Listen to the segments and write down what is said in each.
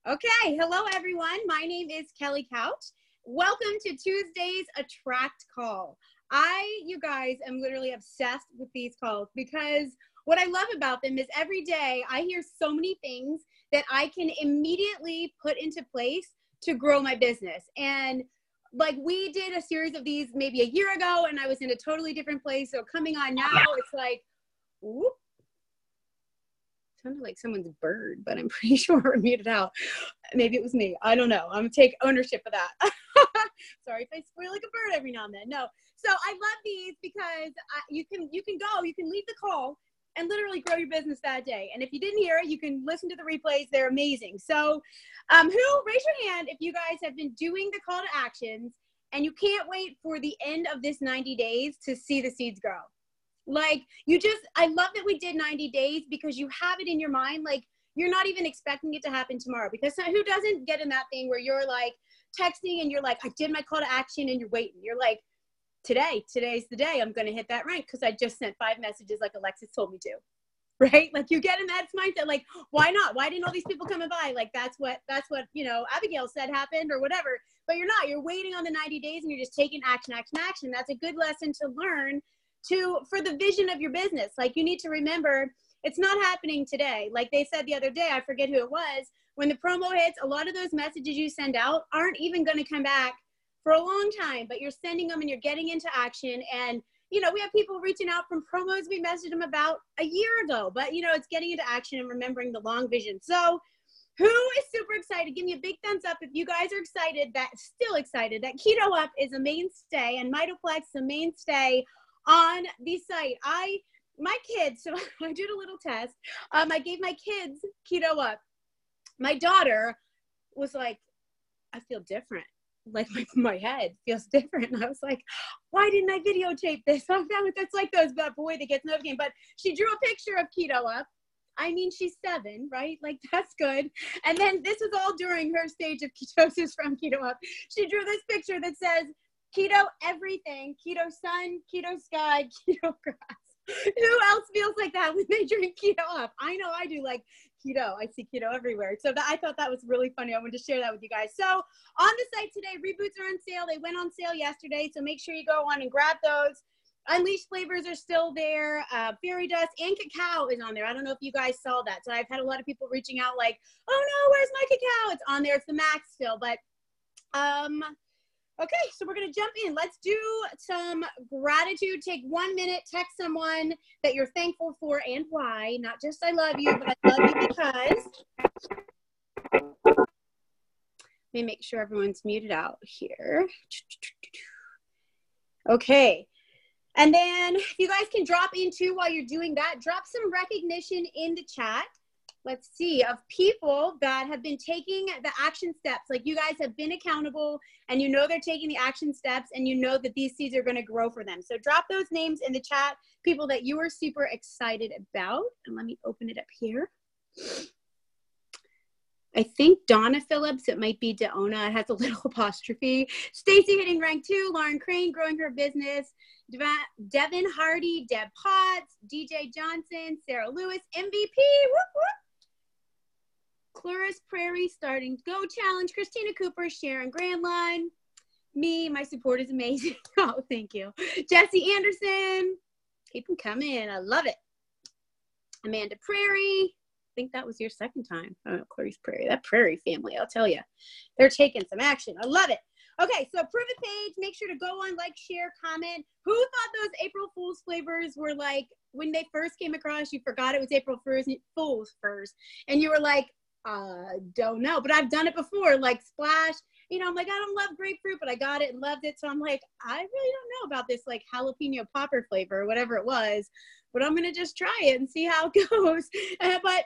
Okay, hello everyone. My name is Kelly Couch. Welcome to Tuesday's Attract Call. You guys, am literally obsessed with these calls because what I love about them is every day I hear so many things that I can immediately put into place to grow my business. And like we did a series of these maybe a year ago and I was in a totally different place. So coming on now, it's like, whoop. Sounded like someone's bird, but I'm pretty sure we're muted out. Maybe it was me. I don't know. I'm gonna take ownership of that. Sorry if I squeal like a bird every now and then. No. So I love these because you can leave the call and literally grow your business that day. And if you didn't hear it, you can listen to the replays. They're amazing. So raise your hand if you guys have been doing the call to actions and you can't wait for the end of this 90 days to see the seeds grow. Like I love that we did 90 days because you have it in your mind. Like you're not even expecting it to happen tomorrow, because who doesn't get in that thing where you're like texting and you're like, I did my call to action, and you're waiting. You're like, today's the day I'm going to hit that rank because I just sent 5 messages like Alexis told me to, right? Like you get in that mindset, like, why not? Why didn't all these people come by? Like that's what, Abigail said happened or whatever, but you're not, you're waiting on the 90 days and you're just taking action. That's a good lesson to learn for the vision of your business. Like you need to remember it's not happening today. Like they said the other day, I forget who it was, when the promo hits, a lot of those messages you send out aren't even going to come back for a long time, but you're sending them and you're getting into action. And, we have people reaching out from promos we messaged them about a year ago, but it's getting into action and remembering the long vision. So who is super excited? Give me a big thumbs up if you guys are still excited that Keto Up is a mainstay and Mitoplex is a mainstay on the site. My kids, so I did a little test. I gave my kids Keto Up. My daughter was like, I feel different. Like my head feels different. And I was like, why didn't I videotape this? I found that's like that boy that gets notified. But she drew a picture of Keto Up. I mean, she's 7, right? Like that's good. And then this was all during her stage of ketosis from Keto Up. She drew this picture that says, keto everything, keto sun, keto sky, keto grass. Who else feels like that when they drink Keto Up? I know I do. Like keto, I see keto everywhere. So I thought that was really funny. I wanted to share that with you guys. So on the site today, reboots are on sale. They went on sale yesterday, so make sure you go on and grab those. Unleashed flavors are still there. Fairy dust and cacao is on there. I don't know if you guys saw that. So I've had a lot of people reaching out like, oh no, where's my cacao? It's on there. It's the max still, but okay, so we're going to jump in. Let's do some gratitude. Take 1 minute, text someone that you're thankful for and why. Not just I love you, but I love you because. Let me make sure everyone's muted out here. Okay. And then if you guys can drop in too while you're doing that, drop some recognition in the chat. Let's see, of people that have been taking the action steps. Like you guys have been accountable and they're taking the action steps and that these seeds are going to grow for them. So drop those names in the chat, people that you are super excited about. And let me open it up here. I think Donna Phillips, it might be Deona, it has a little apostrophe. Stacy hitting rank 2, Lauren Crane growing her business, Devin Hardy, Deb Potts, DJ Johnson, Sarah Lewis, MVP, whoop, whoop. Clarice Prairie starting Go Challenge, Christina Cooper, Sharon Grandline, me, my support is amazing. Oh, thank you. Jesse Anderson, keep them coming. I love it. Amanda Prairie, I think that was your second time. Oh, Clarice Prairie, that Prairie family, I'll tell you, they're taking some action. I love it. Okay, so Pruvit page, make sure to go on, like, share, comment. Who thought those April Fool's flavors were like, when they first came across, you forgot it was April Fool's furs, and you were like, don't know, but I've done it before, like Splash, I'm like, I don't love grapefruit, but I got it and loved it. So I'm like, I really don't know about this like jalapeno popper flavor or whatever it was, but I'm going to just try it and see how it goes. But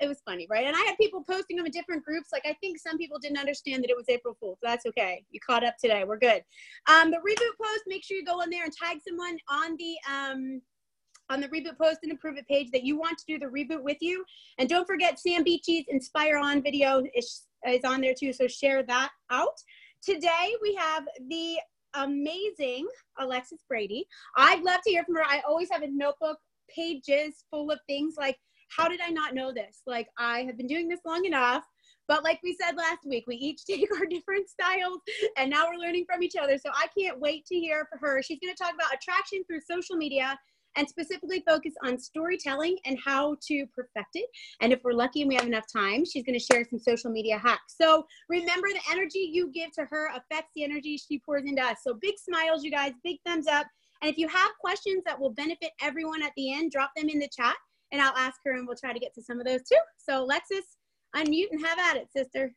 it was funny, right? And I had people posting them in different groups. Like, I think some people didn't understand that it was April Fool's. So that's okay. You caught up today. We're good. The reboot post, make sure you go in there and tag someone on the reboot post and the Pruvit page that you want to do the reboot with you. And don't forget Sam Beachy's Inspire On video is on there too. So share that out. Today we have the amazing Alexis Brady. I'd love to hear from her. I always have a notebook, pages full of things like, how did I not know this? Like, I have been doing this long enough, But like we said last week, we each take our different styles, and now we're learning from each other. So I can't wait to hear from her. She's going to talk about attraction through social media and specifically focus on storytelling and how to perfect it. And if we're lucky and we have enough time, she's going to share some social media hacks. So remember, the energy you give to her affects the energy she pours into us. So big smiles, you guys, big thumbs up. And if you have questions that will benefit everyone at the end, drop them in the chat and I'll ask her and we'll try to get to some of those too. So Alexis, unmute and have at it, sister.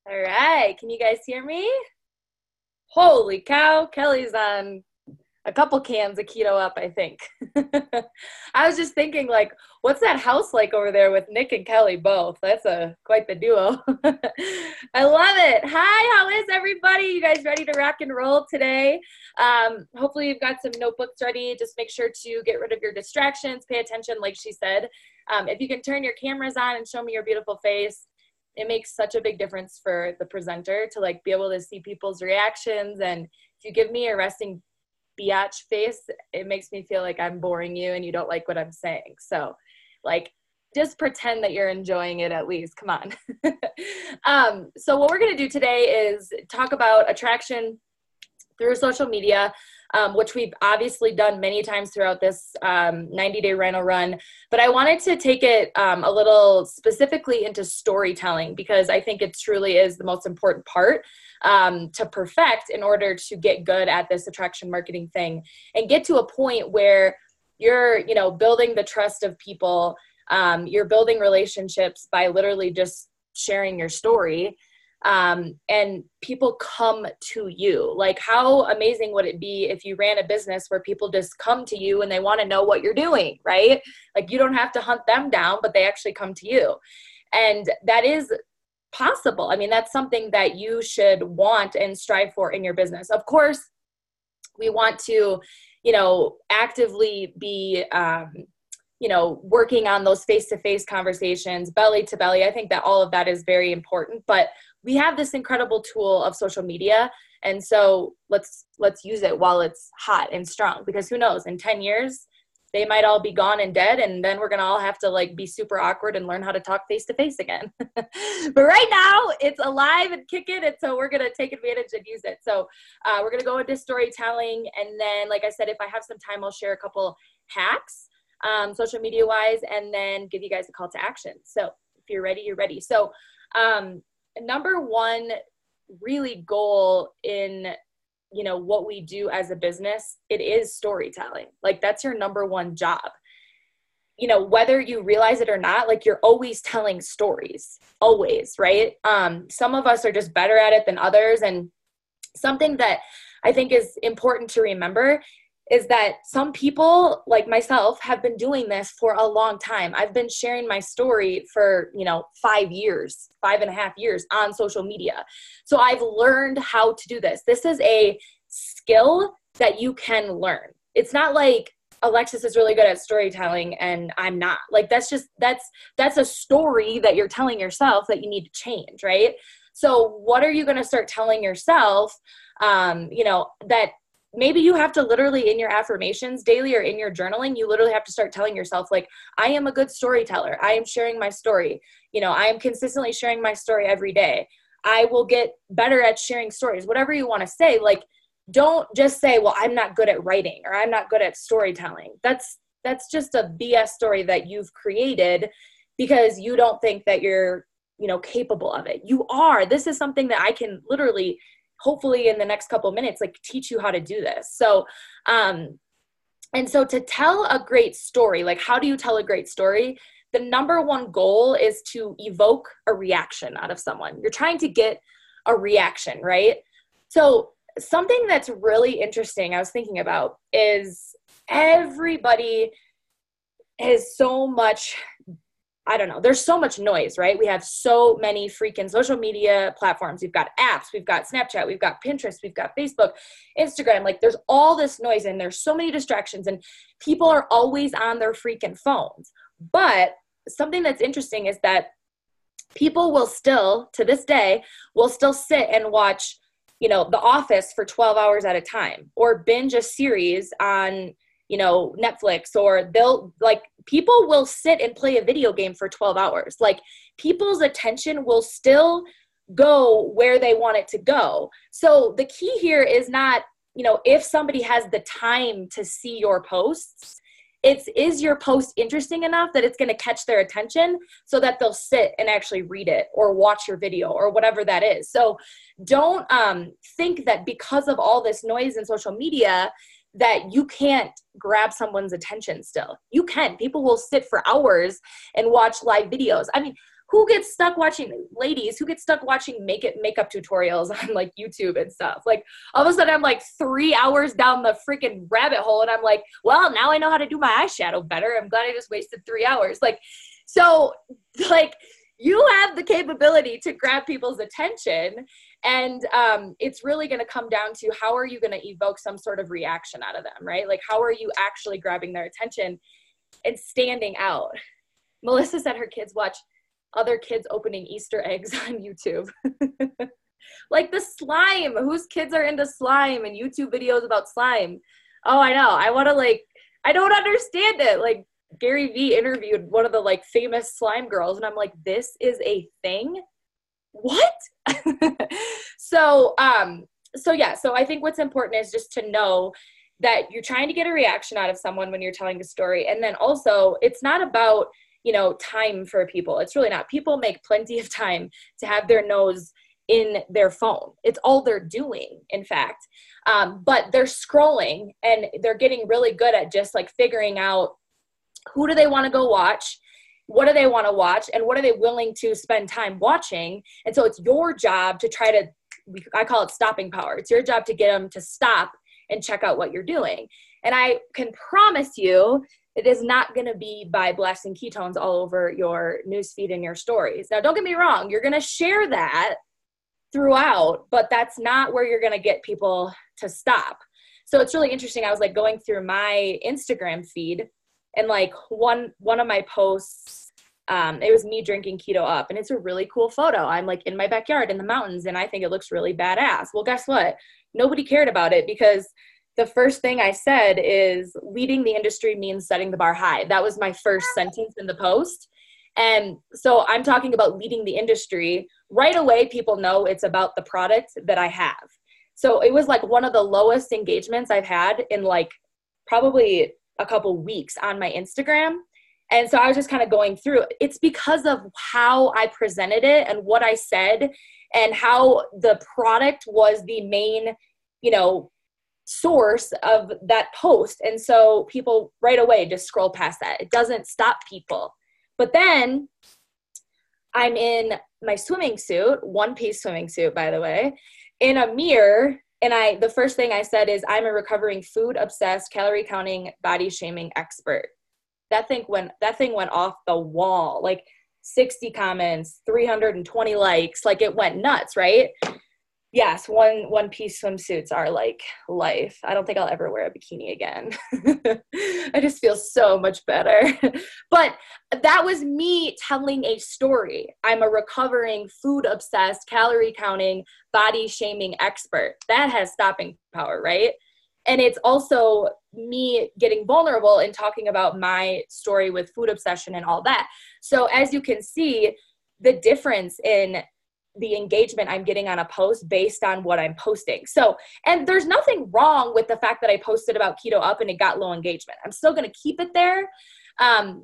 All right. Can you guys hear me? Holy cow. Kelly's on a couple cans of keto up, I think. I was just thinking, like, what's that house like over there with Nick and Kelly both? That's quite the duo. I love it. Hi, how is everybody? You guys ready to rock and roll today? Hopefully you've got some notebooks ready. Just make sure to get rid of your distractions. Pay attention, like she said. If you can turn your cameras on and show me your beautiful face, it makes such a big difference for the presenter to like be able to see people's reactions. And if you give me a resting biatch face, it makes me feel like I'm boring you and you don't like what I'm saying. So like, just pretend that you're enjoying it at least. Come on. So what we're going to do today is talk about attraction through social media, which we've obviously done many times throughout this 90-day Rhino Run. But I wanted to take it a little specifically into storytelling because I think it truly is the most important part to perfect in order to get good at this attraction marketing thing and get to a point where you're, building the trust of people. You're building relationships by literally just sharing your story. And people come to you. Like, how amazing would it be if you ran a business where people just come to you and they want to know what you're doing, right? Like, you don't have to hunt them down, but they actually come to you. And that is possible. I mean, that's something that you should want and strive for in your business. Of course, we want to, actively be, working on those face-to-face conversations, belly to belly. I think that all of that is very important, but we have this incredible tool of social media. And so let's use it while it's hot and strong, because who knows, in 10 years, they might all be gone and dead. And then we're going to all have to like be super awkward and learn how to talk face to face again. But right now it's alive and kicking. And so we're going to take advantage and use it. So we're going to go into storytelling. And then, like I said, if I have some time, I'll share a couple hacks, social media wise, and then give you guys a call to action. So if you're ready, you're ready. So number one really goal in what we do as a business, it is storytelling. Like, that's your number one job. Whether you realize it or not, like, you're always telling stories, always, right? Some of us are just better at it than others. And something that I think is important to remember is that some people like myself have been doing this for a long time. I've been sharing my story for, 5.5 years on social media. So I've learned how to do this. This is a skill that you can learn. It's not like Alexis is really good at storytelling and I'm not. Like, that's a story that you're telling yourself that you need to change, right? So what are you going to start telling yourself, that maybe you have to literally, in your affirmations daily or in your journaling, you literally have to start telling yourself, like, I am a good storyteller. I am sharing my story. I am consistently sharing my story every day. I will get better at sharing stories, whatever you want to say. Like, don't just say, well, I'm not good at writing or I'm not good at storytelling. That's just a BS story that you've created because you don't think that you're, capable of it. You are. This is something that I can literally, hopefully in the next couple of minutes, like, teach you how to do this. So, and so to tell a great story, like, how do you tell a great story? The number one goal is to evoke a reaction out of someone. You're trying to get a reaction, right? So something that's really interesting I was thinking about is everybody has so much, there's so much noise, right? We have so many freaking social media platforms. We've got apps, we've got Snapchat, we've got Pinterest, we've got Facebook, Instagram. Like, there's all this noise and there's so many distractions and people are always on their freaking phones. But something that's interesting is that people will still, to this day, will still sit and watch, The Office for 12 hours at a time, or binge a series on, Netflix, or people will sit and play a video game for 12 hours. Like, people's attention will still go where they want it to go. So the key here is not, if somebody has the time to see your posts, is your post interesting enough that it's going to catch their attention so that they'll sit and actually read it or watch your video or whatever that is. So don't think that because of all this noise in social media that you can't grab someone's attention still. You can. People will sit for hours and watch live videos. I mean, ladies who get stuck watching makeup tutorials on like YouTube and stuff. Like, all of a sudden I'm like 3 hours down the freaking rabbit hole and I'm like, well, now I know how to do my eyeshadow better. I'm glad I just wasted 3 hours. You have the capability to grab people's attention, and it's really going to come down to how are you going to evoke some sort of reaction out of them, right? Like, how are you actually grabbing their attention and standing out? Melissa said her kids watch other kids opening Easter eggs on YouTube. Like the slime. Whose kids are into slime and YouTube videos about slime? Oh, I know. I don't understand it. Like, Gary Vee interviewed one of the famous slime girls, and I'm like, this is a thing? What? So I think what's important is just to know that you're trying to get a reaction out of someone when you're telling a story. And then also, it's not about time for people. It's really not. People make plenty of time to have their nose in their phone. It's all they're doing, in fact. But they're scrolling and they're getting really good at just figuring out who do they want to go watch, what do they want to watch, and what are they willing to spend time watching. And so it's your job to I call it stopping power. It's your job to get them to stop and check out what you're doing. And I can promise you, it is not going to be by blasting ketones all over your newsfeed and your stories. Now, don't get me wrong. You're going to share that throughout, but that's not where you're going to get people to stop. So it's really interesting. I was going through my Instagram feed, and one of my posts, it was me drinking Keto Up, and it's a really cool photo. I'm in my backyard in the mountains, and I think it looks really badass. Well, guess what? Nobody cared about it because the first thing I said is leading the industry means setting the bar high. That was my first sentence in the post. And so I'm talking about leading the industry. Right away, people know it's about the product that I have. So it was one of the lowest engagements I've had in probably a couple weeks on my Instagram. And so I was just kind of going through it. It's because of how I presented it and what I said and how the product was the main, source of that post. And so people right away just scroll past that. It doesn't stop people. But then I'm in my swimming suit, one-piece swimming suit, by the way, in a mirror. And the first thing I said is, I'm a recovering food obsessed, calorie counting, body shaming expert. That thing went off the wall, 60 comments, 320 likes, it went nuts, right? Yes, one-piece swimsuits are life. I don't think I'll ever wear a bikini again. I just feel so much better. But that was me telling a story. I'm a recovering food-obsessed, calorie-counting, body-shaming expert. That has stopping power, right? And it's also me getting vulnerable and talking about my story with food obsession and all that. So as you can see, the difference in the engagement I'm getting on a post based on what I'm posting. So, and there's nothing wrong with the fact that I posted about Keto Up and it got low engagement. I'm still going to keep it there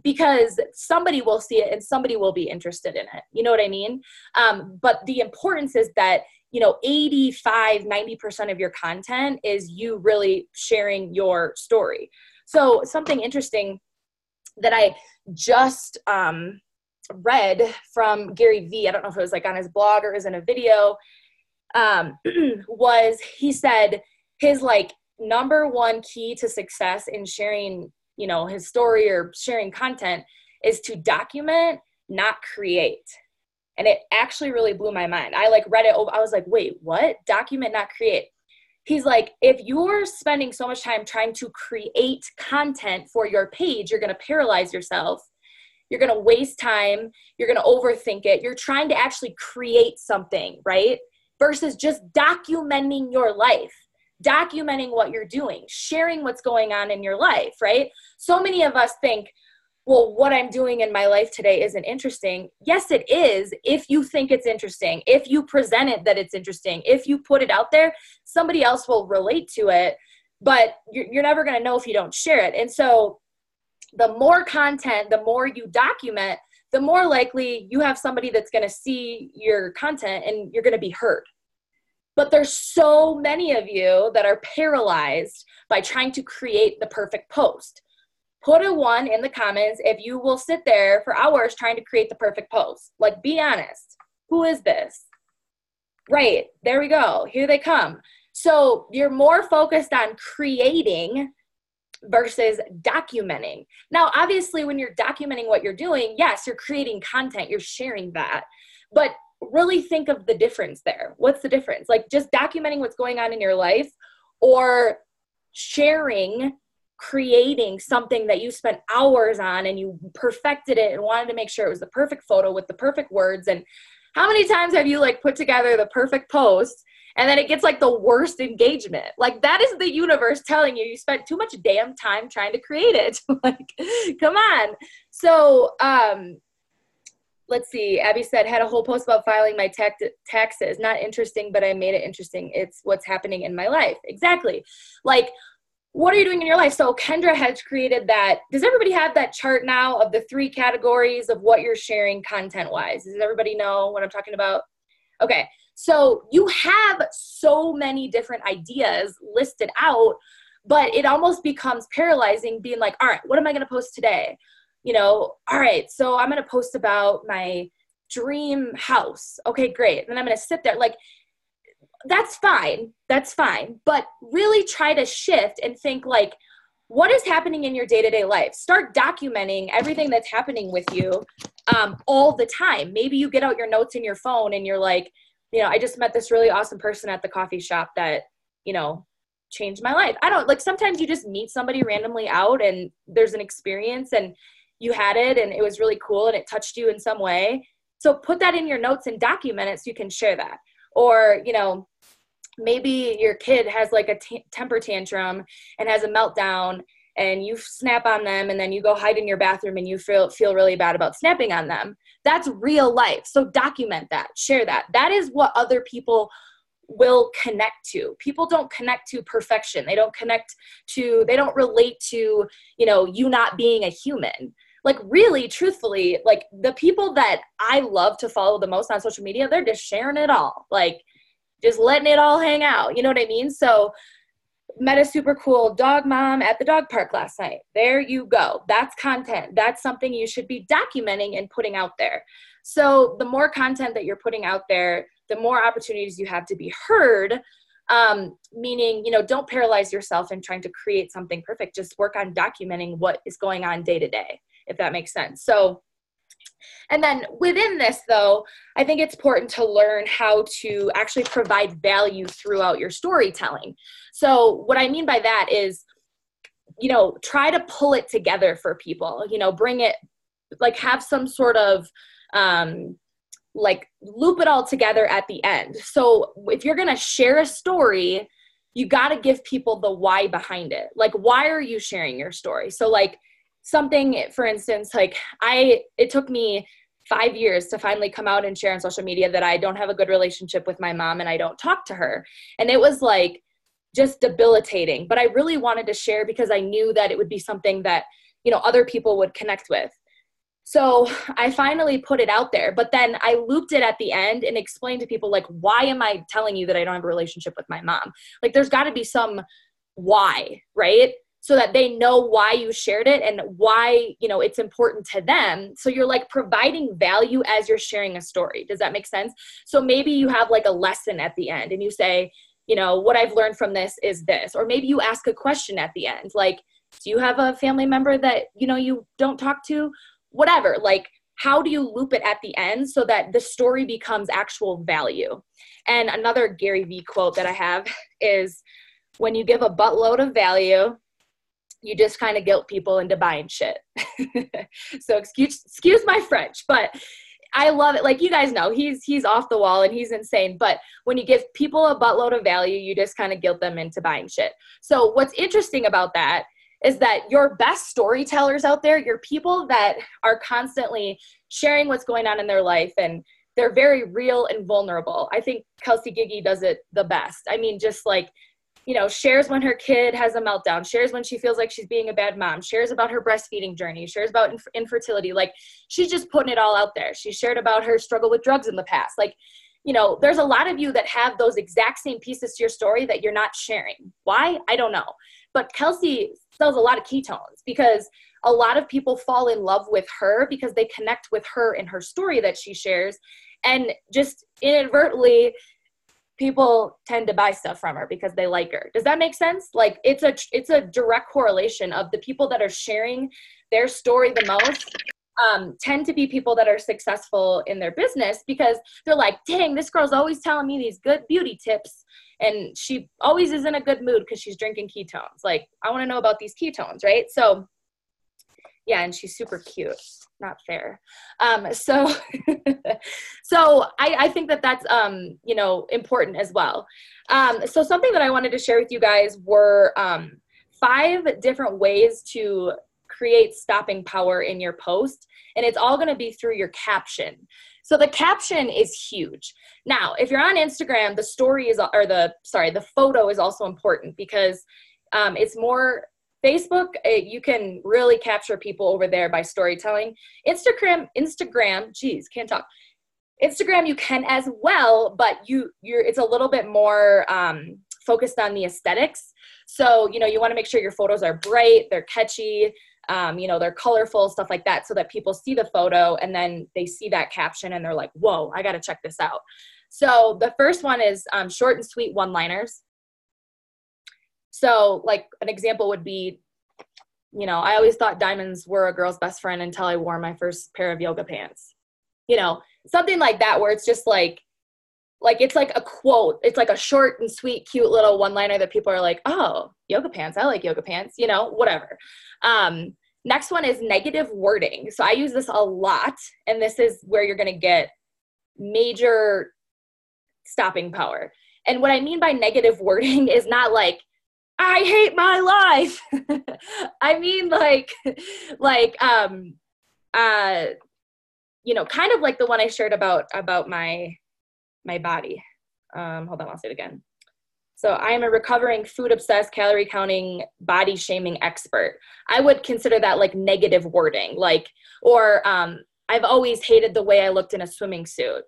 because somebody will see it and somebody will be interested in it. You know what I mean? But the importance is that, 85-90% of your content is you really sharing your story. So something interesting that I just read from Gary Vee, I don't know if it was on his blog or it was in a video, was he said his number one key to success in sharing, his story or sharing content is to document, not create. And it actually really blew my mind. I read it over. I was like, wait, what? Document, not create. He's like, if you're spending so much time trying to create content for your page, you're going to paralyze yourself. You're going to waste time. You're going to overthink it. You're trying to actually create something, right? Versus just documenting your life. documenting what you're doing, sharing what's going on in your life, right? So many of us think, well, what I'm doing in my life today isn't interesting. Yes, it is. If you think it's interesting, if you present it that it's interesting, if you put it out there, somebody else will relate to it, but you're never going to know if you don't share it. And so the more content, the more you document, the more likely you have somebody that's going to see your content and you're going to be heard. But there's so many of you that are paralyzed by trying to create the perfect post. Put a 1 in the comments if you will sit there for hours trying to create the perfect post. Like, be honest. Who is this? Right, there we go. Here they come. So you're more focused on creating versus documenting. Now, obviously, when you're documenting what you're doing, yes, you're creating content, you're sharing that. But really think of the difference there. What's the difference? Like, just documenting what's going on in your life, or sharing, creating something that you spent hours on and you perfected it and wanted to make sure it was the perfect photo with the perfect words. And how many times have you like put together the perfect post and then it gets like the worst engagement? Like, that is the universe telling you spent too much damn time trying to create it. Like, come on. So, let's see. Abby said, had a whole post about filing my taxes. Not interesting, but I made it interesting. It's what's happening in my life. Exactly. Like, what are you doing in your life? So Kendra has created that. Does everybody have that chart now of the 3 categories of what you're sharing content-wise? Does everybody know what I'm talking about? Okay. So you have so many different ideas listed out, but it almost becomes paralyzing being like, all right, what am I going to post today? You know, all right, so I'm going to post about my dream house. Okay, great. Then I'm going to sit there like, that's fine. That's fine. But really try to shift and think like, what is happening in your day-to-day life? Start documenting everything that's happening with you all the time. Maybe you get out your notes in your phone and you're like, you know, I just met this really awesome person at the coffee shop that, you know, changed my life. I don't like, sometimes you just meet somebody randomly out and there's an experience and you had it and it was really cool and it touched you in some way. So put that in your notes and document it so you can share that. Or, you know, maybe your kid has like a temper tantrum and has a meltdown and you snap on them and then you go hide in your bathroom and you feel really bad about snapping on them. That's real life. So document that, share that. That is what other people will connect to. People don't connect to perfection. They don't relate to, you know, you not being a human. Like, really, truthfully, like the people that I love to follow the most on social media, they're just sharing it all. Like, just letting it all hang out. You know what I mean? So met a super cool dog mom at the dog park last night. There you go. That's content. That's something you should be documenting and putting out there. So the more content that you're putting out there, the more opportunities you have to be heard, meaning, you know, don't paralyze yourself in trying to create something perfect. Just work on documenting what is going on day to day, if that makes sense. So, and then within this, though, I think it's important to learn how to actually provide value throughout your storytelling. So what I mean by that is, you know, try to pull it together for people, you know, bring it, like have some sort of, like loop it all together at the end. So if you're going to share a story, you got to give people the why behind it. Like, why are you sharing your story? So like something, for instance, like it took me 5 years to finally come out and share on social media that I don't have a good relationship with my mom and I don't talk to her. And it was like just debilitating, but I really wanted to share because I knew that it would be something that, you know, other people would connect with. So I finally put it out there, but then I looped it at the end and explained to people, like, why am I telling you that I don't have a relationship with my mom? Like, there's got to be some why, right? So that they know why you shared it and why, you know, it's important to them. So you're like providing value as you're sharing a story. Does that make sense? So maybe you have like a lesson at the end and you say, you know, what I've learned from this is this. Or maybe you ask a question at the end, like, do you have a family member that, you know, you don't talk to? Whatever, like, how do you loop it at the end so that the story becomes actual value? And another Gary Vee quote that I have is, when you give a buttload of value, you just kind of guilt people into buying shit. So excuse my French, but I love it. Like, you guys know, he's off the wall and he's insane. But when you give people a buttload of value, you just kind of guilt them into buying shit. So what's interesting about that is that your best storytellers out there, your people that are constantly sharing what's going on in their life, and they're very real and vulnerable. I think Kelsey Gigi does it the best. I mean, just like, you know, shares when her kid has a meltdown, shares when she feels like she's being a bad mom, shares about her breastfeeding journey, shares about infertility. Like, she's just putting it all out there. She shared about her struggle with drugs in the past. Like, you know, there's a lot of you that have those exact same pieces to your story that you're not sharing. Why? I don't know. But Kelsey sells a lot of ketones because a lot of people fall in love with her because they connect with her and her story that she shares. And just inadvertently, people tend to buy stuff from her because they like her. Does that make sense? Like, it's a direct correlation of the people that are sharing their story the most tend to be people that are successful in their business because they're like, dang, this girl's always telling me these good beauty tips. And she always is in a good mood because she's drinking ketones. Like, I want to know about these ketones, right? So yeah, and she's super cute. Not fair. So I think that that's, you know, important as well. So something that I wanted to share with you guys were 5 different ways to create stopping power in your post. And it's all going to be through your caption. So the caption is huge. Now, if you're on Instagram, the story is, or the photo is also important because it's more Facebook, you can really capture people over there by storytelling. Instagram, geez, can't talk. Instagram, you can as well, but it's a little bit more focused on the aesthetics. So, you know, you want to make sure your photos are bright, they're catchy, you know, they're colorful, stuff like that, so that people see the photo and then they see that caption and they're like, whoa, I got to check this out. So the first one is short and sweet one-liners. So like an example would be, you know, I always thought diamonds were a girl's best friend until I wore my first pair of yoga pants. You know, something like that, where it's just like it's like a quote. It's like a short and sweet, cute little one-liner that people are like, oh, yoga pants. I like yoga pants, you know, whatever. Next one is negative wording. So I use this a lot, and this is where you're going to get major stopping power. And what I mean by negative wording is not like, I hate my life. I mean, you know, kind of like the one I shared about my body. Hold on, I'll say it again. So I am a recovering food obsessed, calorie counting, body shaming expert. I would consider that like negative wording, like, or I've always hated the way I looked in a swimming suit.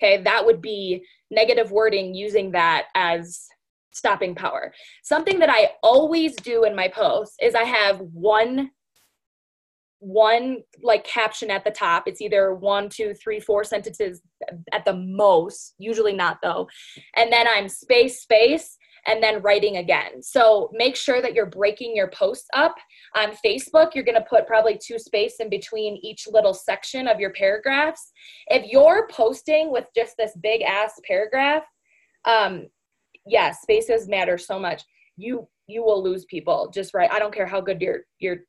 Okay, that would be negative wording, using that as stopping power. Something that I always do in my posts is I have one like caption at the top. It's either 1, 2, 3, 4 sentences at the most, usually not though. And then I'm space, and then writing again. So make sure that you're breaking your posts up. On Facebook, you're going to put probably 2 spaces in between each little section of your paragraphs. If you're posting with just this big ass paragraph, yeah, spaces matter so much. You will lose people. Just right. I don't care how good your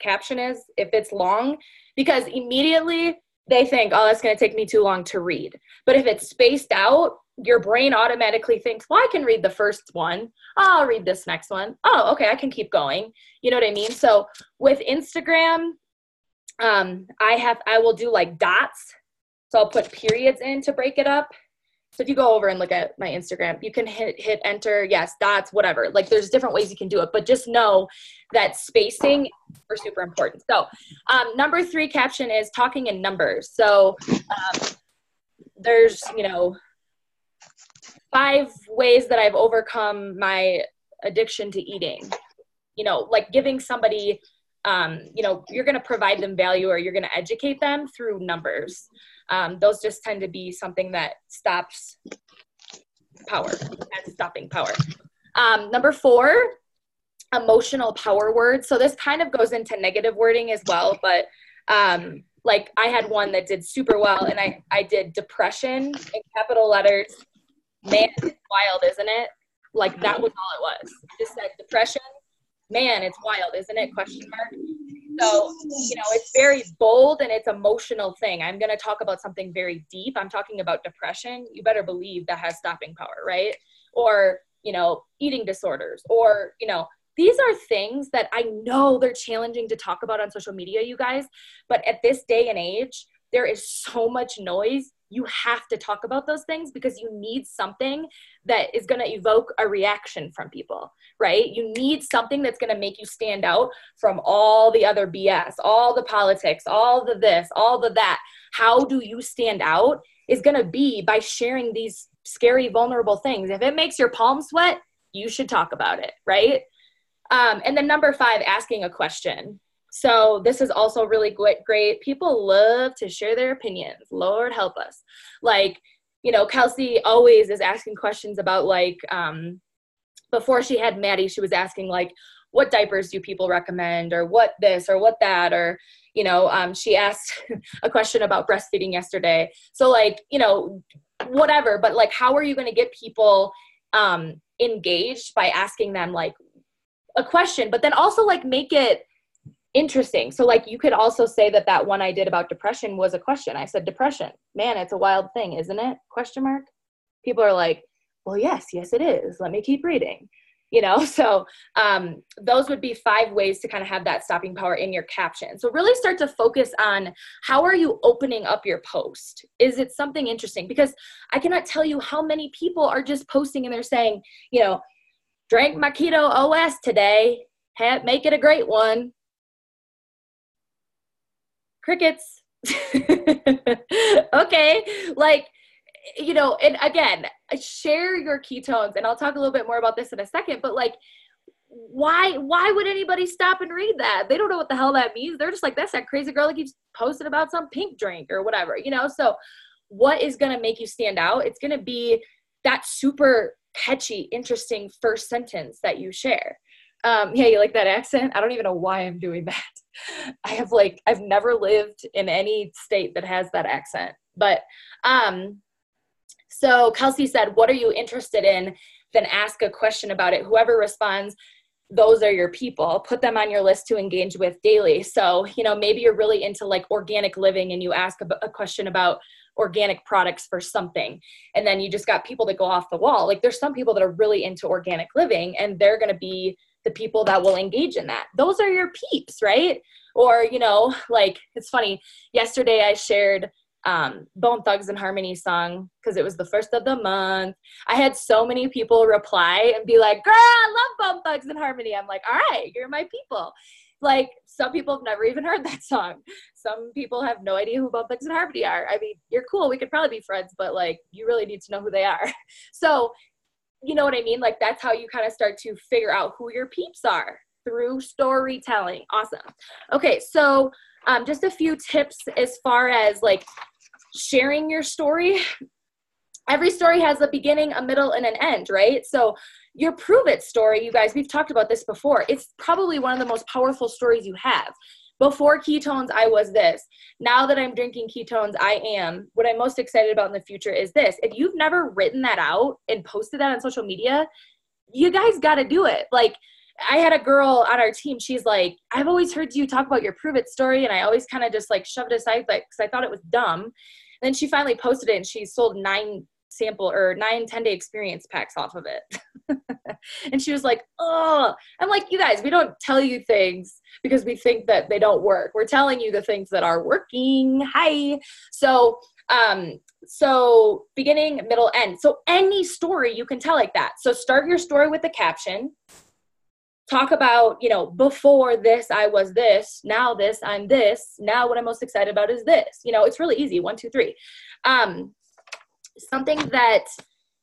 caption is, if it's long, because immediately they think, oh, that's going to take me too long to read. But if it's spaced out, your brain automatically thinks, well, I can read the first one. Oh, I'll read this next one. Oh, okay, I can keep going. You know what I mean? So with Instagram, I will do like dots. So I'll put periods in to break it up. So if you go over and look at my Instagram, you can hit enter, yes, dots, whatever. Like, there's different ways you can do it, but just know that spacing is super important. So number 3 caption is talking in numbers. So there's, you know, 5 ways that I've overcome my addiction to eating. You know, like giving somebody, you know, you're going to provide them value, or you're going to educate them through numbers. Those just tend to be something that stops power, and stopping power. Number 4, emotional power words. So this kind of goes into negative wording as well, but like I had one that did super well, and I did depression in capital letters. Man, it's wild, isn't it? Like, that was all it was. Just said depression. Man, it's wild, isn't it? Question mark. So, it's very bold and it's emotional thing. I'm going to talk about something very deep. I'm talking about depression. You better believe that has stopping power, right? Or, eating disorders, or, these are things that I know they're challenging to talk about on social media, you guys, but at this day and age, there is so much noise. You have to talk about those things because you need something that is going to evoke a reaction from people, right? You need something that's going to make you stand out from all the other BS, all the politics, all the this, all the that. How do you stand out is going to be by sharing these scary, vulnerable things. If it makes your palms sweat, you should talk about it, right? And then number 5, asking a question. So this is also really great. People love to share their opinions. Lord help us. Like, Kelsey always is asking questions about before she had Maddie, she was asking what diapers do people recommend, or what this or what that, or, she asked a question about breastfeeding yesterday. So whatever, but how are you going to get people engaged by asking them a question, but then also make it interesting. So you could also say that one I did about depression was a question. I said, depression, man, it's a wild thing, isn't it? ? People are like, well, yes, it is. Let me keep reading, So those would be 5 ways to kind of have that stopping power in your caption. So really start to focus on how are you opening up your post? Is it something interesting? Because I cannot tell you how many people are just posting and they're saying, drank my keto OS today. Make it a great one. Crickets. Okay. And again, share your ketones, and I'll talk a little bit more about this in a second, but why would anybody stop and read that? They don't know what the hell that means. They're just like, that's that crazy girl that keeps posting about some pink drink or whatever, So what is going to make you stand out? It's going to be that super catchy, interesting first sentence that you share. Yeah, you like that accent? I don't even know why I'm doing that. I've never lived in any state that has that accent. But so Kelsey said, what are you interested in? Then ask a question about it. Whoever responds, those are your people. Put them on your list to engage with daily. So, maybe you're really into organic living and you ask a question about organic products for something. And then you just got people that go off the wall. There's some people that are really into organic living and they're going to be the people that will engage in that. Those are your peeps, right? Or, it's funny. Yesterday I shared Bone Thugs and Harmony song because it was the first of the month. I had so many people reply and be like, girl, I love Bone Thugs and Harmony. I'm like, all right, you're my people. Some people have never even heard that song. Some people have no idea who Bone Thugs and Harmony are. I mean, you're cool. We could probably be friends, but you really need to know who they are. So, you know what I mean? That's how you kind of start to figure out who your peeps are through storytelling. Awesome. Okay. So, just a few tips as far as sharing your story. Every story has a beginning, a middle, and an end, right? So your Pruvit story, you guys, we've talked about this before. It's probably one of the most powerful stories you have. Before ketones, I was this. Now that I'm drinking ketones, I am. What I'm most excited about in the future is this. If you've never written that out and posted that on social media, you guys got to do it. I had a girl on our team. She's like, I've always heard you talk about your Pruvit story, and I always kind of just shoved it aside because I thought it was dumb. And then she finally posted it, and she sold 9 10-day experience packs off of it. And she was like, oh, I'm like, you guys, we don't tell you things because we think that they don't work. We're telling you the things that are working. Hi. So beginning, middle, end. So any story you can tell like that. So start your story with the caption. Talk about, before this, I was this, now this, I'm this, now what I'm most excited about is this. It's really easy. 1, 2, 3. Something that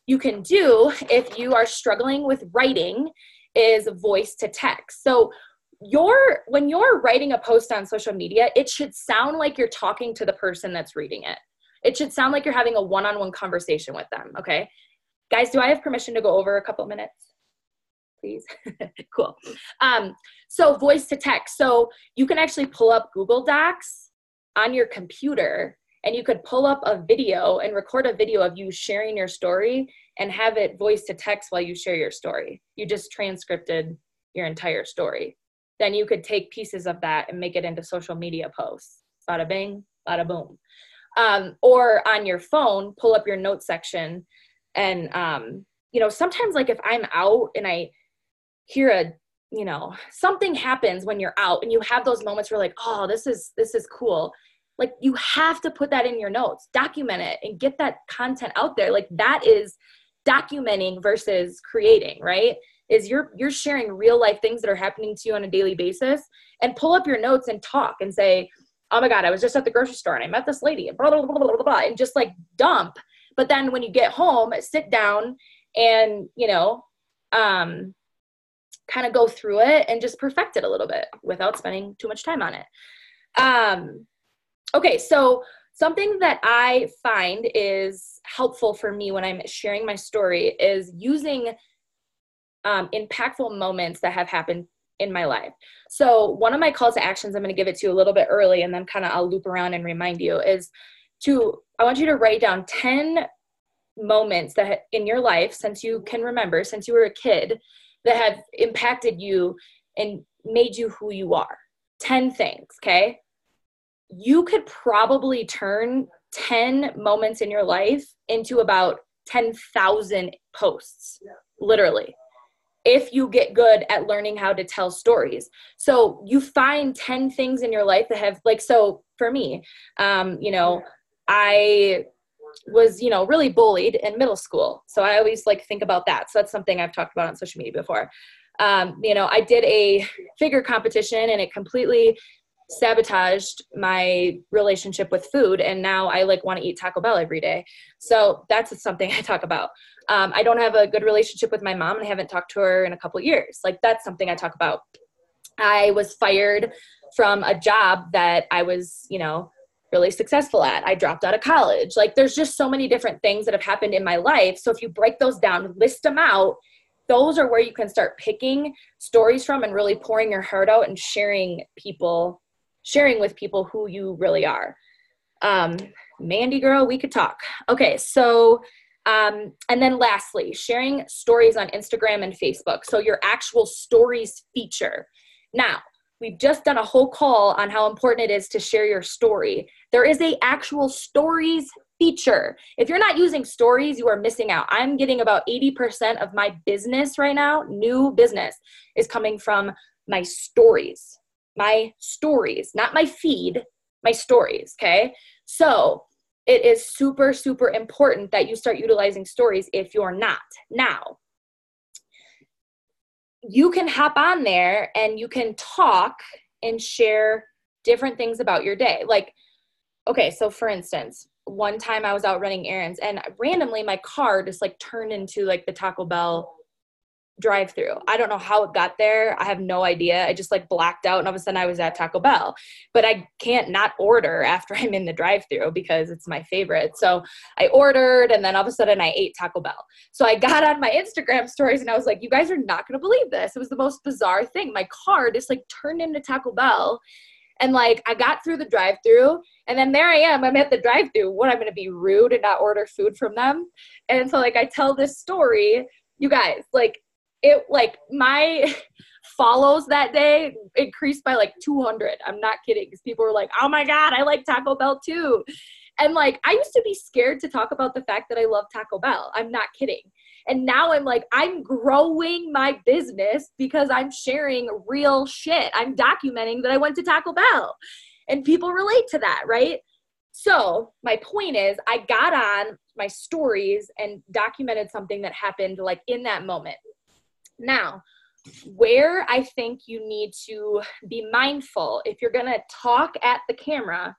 you can do if you are struggling with writing is voice to text. So when you're writing a post on social media, it should sound like you're talking to the person that's reading it. It should sound like you're having a one-on-one conversation with them. Okay. Guys, do I have permission to go over a couple minutes? Please. Cool. So voice to text. So you can actually pull up Google Docs on your computer, and you could pull up a video and record a video of you sharing your story and have it voice to text while you share your story. You just transcripted your entire story. then you could take pieces of that and make it into social media posts. Bada bing, bada boom. Or on your phone, pull up your notes section. And, you know, sometimes like if I'm out and I hear something happens when you're out and you have those moments where like, oh, this is cool. Like you have to put that in your notes, document it and get that content out there. Like that is documenting versus creating, right? Is you're sharing real life things that are happening to you on a daily basis, and pull up your notes and talk and say, oh my God, I was just at the grocery store and I met this lady and blah, blah, blah, blah, blah, blah, and just like dump. But then when you get home, sit down and, kind of go through it and just perfect it a little bit without spending too much time on it. Okay, so something that I find is helpful for me when I'm sharing my story is using impactful moments that have happened in my life. So one of my calls to actions, I'm going to give it to you a little bit early and then kind of I'll loop around and remind you, is I want you to write down 10 moments that in your life, since you can remember, since you were a kid, that have impacted you and made you who you are. 10 things, okay? You could probably turn 10 moments in your life into about 10,000 posts, literally, if you get good at learning how to tell stories. So you find 10 things in your life that have, like, so for me, I was, really bullied in middle school. So I always think about that. So that's something I've talked about on social media before. I did a figure competition and it completely sabotaged my relationship with food. And now I want to eat Taco Bell every day. So that's something I talk about. I don't have a good relationship with my mom and I haven't talked to her in a couple of years. That's something I talk about. I was fired from a job that I was, really successful at. I dropped out of college. There's just so many different things that have happened in my life. So if you break those down, list them out, those are where you can start picking stories from and really pouring your heart out and sharing with people who you really are. Mandy girl, we could talk. Okay. So, and then lastly, sharing stories on Instagram and Facebook. So your actual stories feature. Now, we've just done a whole call on how important it is to share your story. There is a actual stories feature. If you're not using stories, you are missing out. I'm getting about 80% of my business right now, new business, is coming from my stories. My stories, not my feed, my stories, okay? So it is super, super important that you start utilizing stories if you're not. Now, you can hop on there and you can talk and share different things about your day. Okay, so for instance, one time I was out running errands and randomly my car just turned into the Taco Bell drive-through. I don't know how it got there. I have no idea. I just blacked out and all of a sudden I was at Taco Bell, but I can't not order after I'm in the drive-through because it's my favorite. So I ordered and then all of a sudden I ate Taco Bell. So I got on my Instagram stories and I was like, you guys are not going to believe this. It was the most bizarre thing. My car just turned into Taco Bell. And I got through the drive-through and then there I am, I'm at the drive-through. What, I'm going to be rude and not order food from them? And so I tell this story, you guys, my follows that day increased by 200. I'm not kidding. Because people were like, oh my God, I like Taco Bell too. And I used to be scared to talk about the fact that I love Taco Bell. I'm not kidding. And now I'm growing my business because I'm sharing real shit. I'm documenting that I went to Taco Bell and people relate to that, right? So my point is I got on my stories and documented something that happened in that moment. Now, where I think you need to be mindful, if you're going to talk at the camera,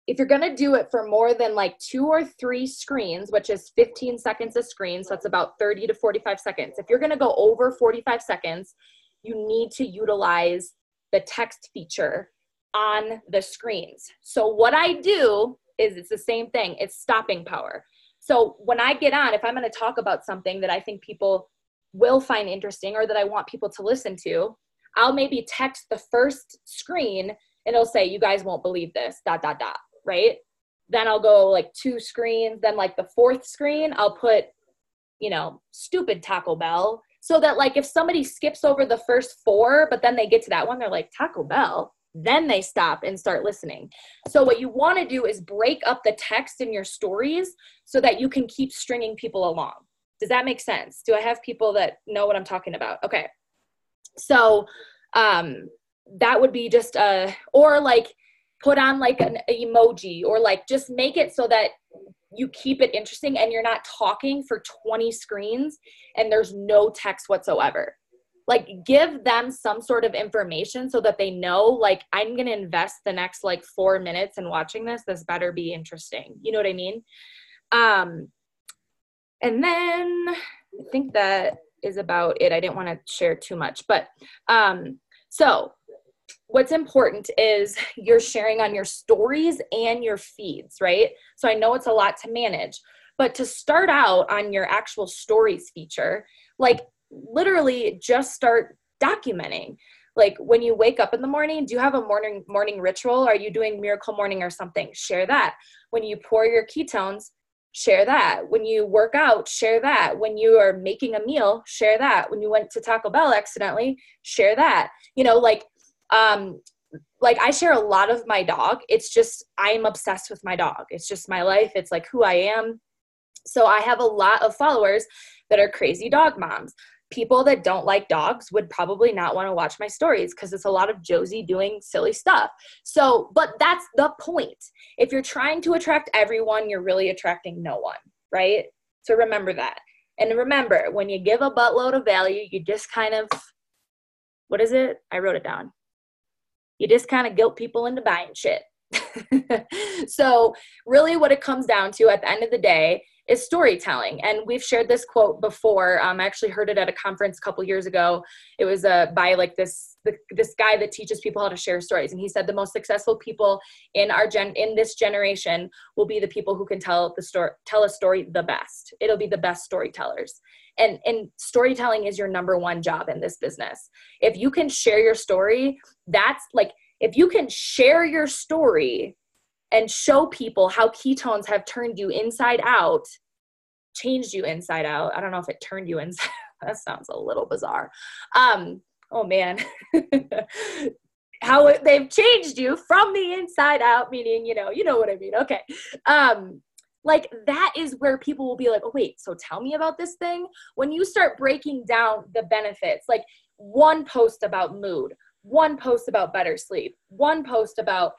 if you're going to do it for more than 2 or 3 screens, which is 15 seconds a screen, so that's about 30 to 45 seconds. If you're going to go over 45 seconds, you need to utilize the text feature on the screens. So what I do is it's the same thing. It's stopping power. So when I get on, if I'm going to talk about something that I think people will find interesting or that I want people to listen to, I'll maybe text the first screen and it'll say, you guys won't believe this, ... right? Then I'll go 2 screens. Then the 4th screen, I'll put, stupid Taco Bell. so that like if somebody skips over the first 4, but then they get to that one, they're like, Taco Bell, then they stop and start listening. So what you want to do is break up the text in your stories so that you can keep stringing people along. Does that make sense? Do I have people that know what I'm talking about? Okay. So that would be just or like put on like an emoji, or like just make it so that you keep it interesting and you're not talking for 20 screens and there's no text whatsoever. Like give them some sort of information so that they know, like, I'm going to invest the next like 4 minutes in watching this. This better be interesting. You know what I mean? And then I think that is about it. I didn't want to share too much, but so what's important is you're sharing on your stories and your feeds, right? So I know it's a lot to manage, but to start out on your actual stories feature, like literally just start documenting. Like when you wake up in the morning, do you have a morning ritual? Are you doing miracle morning or something? Share that. When you pour your ketones, share that. When you work out, share that. When you are making a meal, share that. When you went to Taco Bell accidentally, share that. You know, like I share a lot of my dog. It's just, I'm obsessed with my dog. It's just my life. It's like who I am. So I have a lot of followers that are crazy dog moms. People that don't like dogs would probably not want to watch my stories because it's a lot of Josie doing silly stuff. So, but that's the point. If you're trying to attract everyone, you're really attracting no one, right? So remember that. And remember, when you give a buttload of value, you just kind of, what is it? I wrote it down. You just kind of guilt people into buying shit. So really what it comes down to at the end of the day is storytelling. And we've shared this quote before. I actually heard it at a conference a couple years ago. It was by like this guy that teaches people how to share stories. And he said the most successful people in this generation will be the people who can tell a story the best. It'll be the best storytellers. And storytelling is your number one job in this business. If you can share your story, that's like, if you can share your story and show people how ketones have turned you inside out, changed you inside out. I don't know if it turned you inside. That sounds a little bizarre. Oh man, how they've changed you from the inside out, meaning, you know what I mean? Okay. Like that is where people will be like, oh wait, so tell me about this thing. When you start breaking down the benefits, like one post about mood, one post about better sleep, one post about,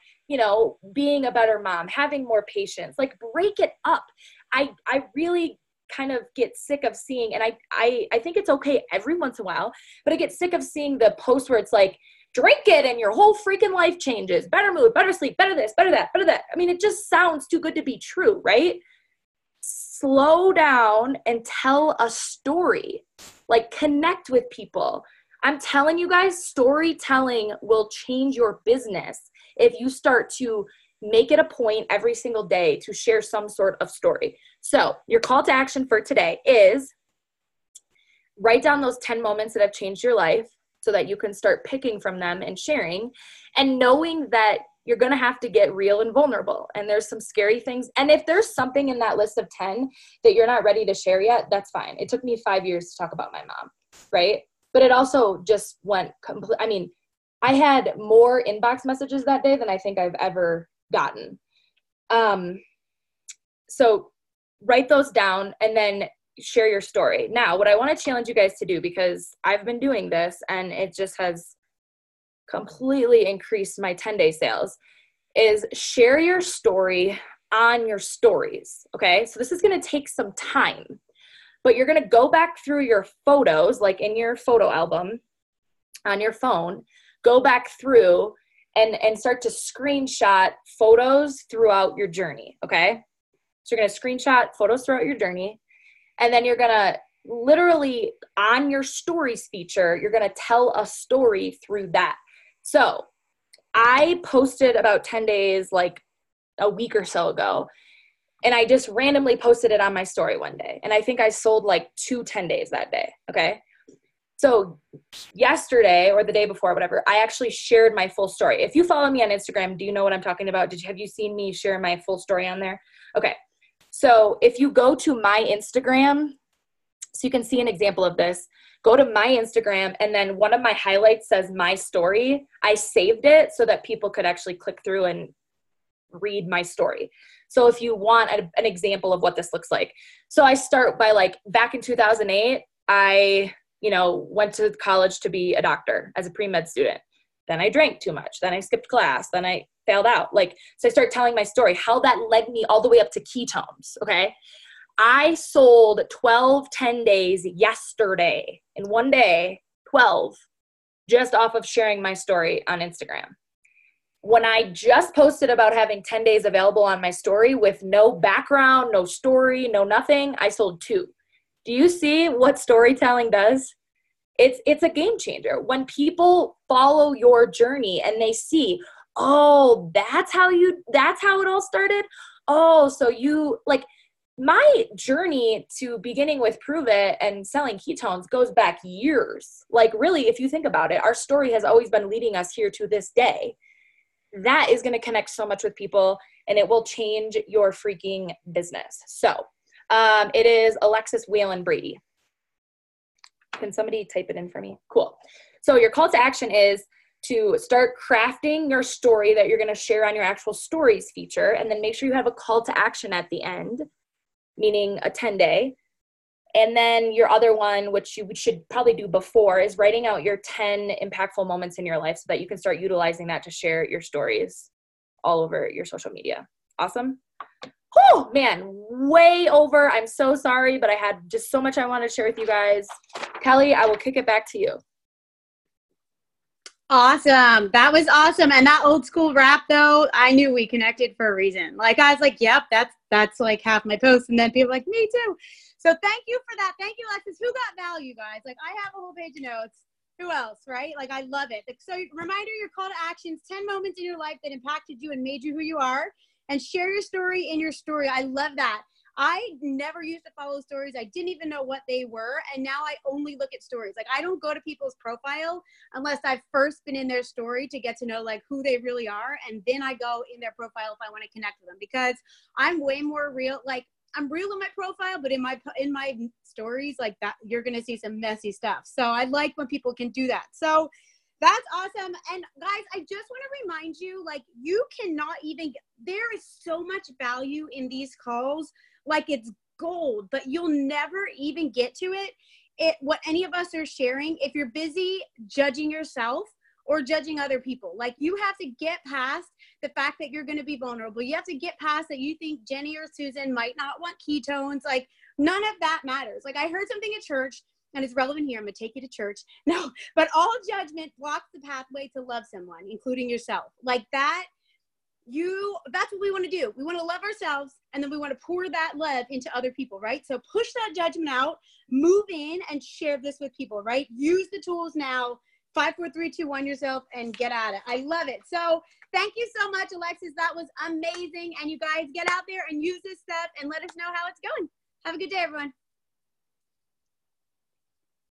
being a better mom, having more patience, like break it up. I really kind of get sick of seeing, and I think it's okay every once in a while, but I get sick of seeing the post where it's like, drink it and your whole freaking life changes, better mood, better sleep, better this, better that, better that. I mean, it just sounds too good to be true, right? Slow down and tell a story, like connect with people. I'm telling you guys, storytelling will change your business if you start to make it a point every single day to share some sort of story. So your call to action for today is write down those 10 moments that have changed your life so that you can start picking from them and sharing, and knowing that you're going to have to get real and vulnerable. And there's some scary things. And if there's something in that list of 10 that you're not ready to share yet, that's fine. It took me 5 years to talk about my mom, right? But it also just went I mean, I had more inbox messages that day than I think I've ever gotten. So write those down and then share your story. Now, what I want to challenge you guys to do, because I've been doing this and it just has completely increased my 10-day sales, is share your story on your stories. Okay. So this is going to take some time, but you're going to go back through your photos, like in your photo album on your phone, go back through and start to screenshot photos throughout your journey. Okay. So you're going to screenshot photos throughout your journey. And then you're going to literally on your stories feature, you're going to tell a story through that. So I posted about 10 days, like a week or so ago, and I just randomly posted it on my story one day. And I think I sold like 2 10 days that day. Okay. So yesterday or the day before, whatever, I actually shared my full story. If you follow me on Instagram, do you know what I'm talking about? Have you seen me share my full story on there? Okay. So if you go to my Instagram, So you can see an example of this. Go to my Instagram, and then one of my highlights says my story. I saved it so that people could actually click through and read my story. So if you want an example of what this looks like. So I start by like back in 2008, I, went to college to be a doctor as a pre-med student. Then I drank too much. Then I skipped class. Then I failed out. So I started telling my story, how that led me all the way up to ketones. Okay. I sold 12 10 days yesterday, in one day, 12, just off of sharing my story on Instagram. When I just posted about having 10 days available on my story with no background, no story, no nothing, I sold 2. Do you see what storytelling does? It's a game changer. When people follow your journey and they see, oh, that's how it all started. Oh, so you my journey to beginning with Pruvit and selling ketones goes back years. Really, if you think about it, our story has always been leading us here to this day. That is going to connect so much with people, and it will change your freaking business. So it is Alexis Whalen Brady. Can somebody type it in for me? Cool. So your call to action is to start crafting your story that you're going to share on your actual stories feature, and then make sure you have a call to action at the end, meaning a 10-day. And then your other one, which you should probably do before, is writing out your 10 impactful moments in your life so that you can start utilizing that to share your stories all over your social media. Awesome. Oh, man, way over. I'm so sorry, but I had just so much I want to share with you guys. Kelly, I will kick it back to you. Awesome. That was awesome. And that old school rap, though, I knew we connected for a reason. I was like, yep, that's like half my post. And then people were like, me too. So thank you for that. Thank you, Alexis. Who got value, guys? I have a whole page of notes. Who else, right? I love it. So reminder, your call to actions, 10 moments in your life that impacted you and made you who you are, and share your story in your story. I love that. I never used to follow stories. I didn't even know what they were. And now I only look at stories. I don't go to people's profile unless I've first been in their story to get to know who they really are. And then I go in their profile if I want to connect with them, because I'm way more real. I'm real in my profile, but in my stories that, you're going to see some messy stuff. So I like when people can do that. So that's awesome. And guys, I just want to remind you, you cannot even, there is so much value in these calls. It's gold, but you'll never even get to it. What any of us are sharing, if you're busy judging yourself or judging other people, you have to get past the fact that you're going to be vulnerable. You have to get past that you think Jenny or Susan might not want ketones. None of that matters. I heard something at church, and it's relevant here. I'm going to take you to church. No, but all judgment blocks the pathway to love someone, including yourself. That's what we want to do. We want to love ourselves, and then we want to pour that love into other people, right? So push that judgment out, move in, and share this with people, right? Use the tools now. 5, 4, 3, 2, 1 yourself, and get at it. I love it. So thank you so much, Alexis. That was amazing. And you guys get out there and use this stuff and let us know how it's going. Have a good day, everyone.